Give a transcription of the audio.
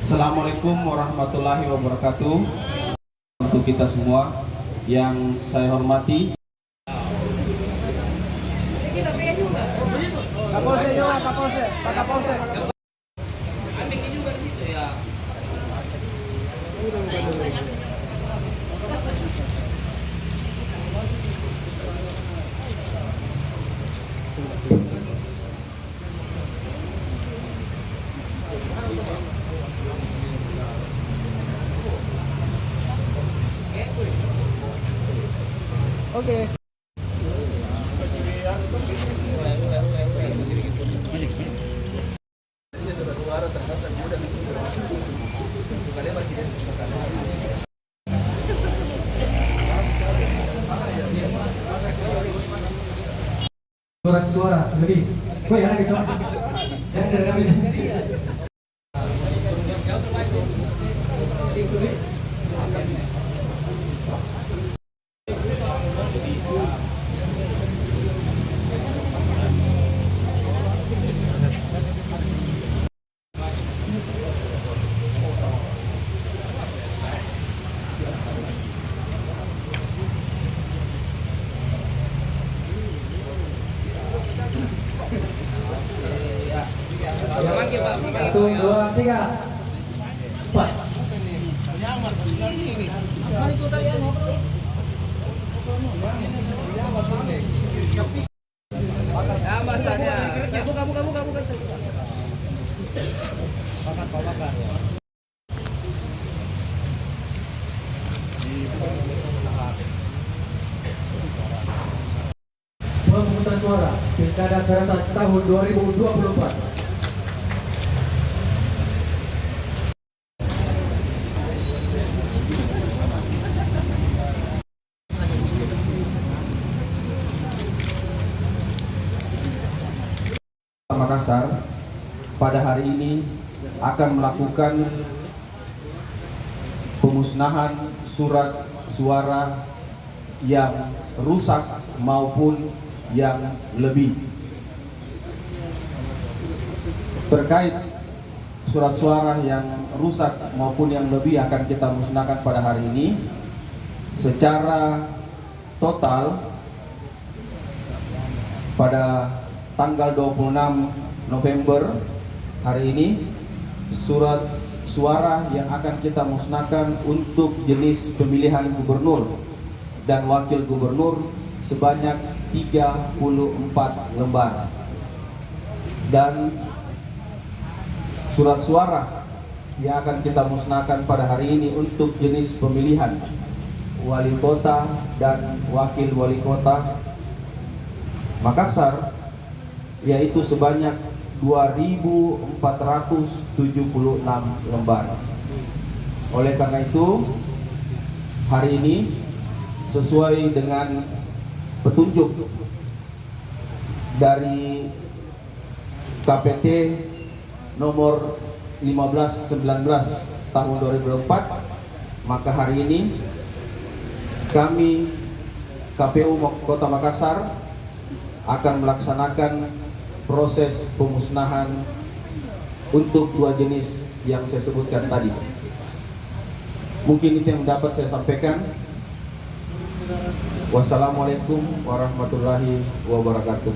Assalamualaikum warahmatullahi wabarakatuh. Untuk kita semua yang saya hormati, Oke. Suara lebih. Gue ya lagi coba. Yang dari kami. Satu, dua, tiga, empat. Pemungutan suara Pilkada serentak tahun 2024. Makassar pada hari ini akan melakukan pemusnahan surat suara yang rusak maupun yang lebih. Terkait surat suara yang rusak maupun yang lebih akan kita musnahkan pada hari ini secara total pada tanggal 26 November hari ini. Surat suara yang akan kita musnahkan untuk jenis pemilihan gubernur dan wakil gubernur sebanyak 34 lembar, dan surat suara yang akan kita musnahkan pada hari ini untuk jenis pemilihan wali kota dan wakil wali kota Makassar yaitu sebanyak 2.476 lembar. Oleh karena itu, hari ini sesuai dengan petunjuk dari KPT nomor 1519 tahun 2004, maka hari ini kami KPU Kota Makassar akan melaksanakan proses pemusnahan untuk dua jenis yang saya sebutkan tadi. Mungkin itu yang dapat saya sampaikan. Wassalamualaikum warahmatullahi wabarakatuh.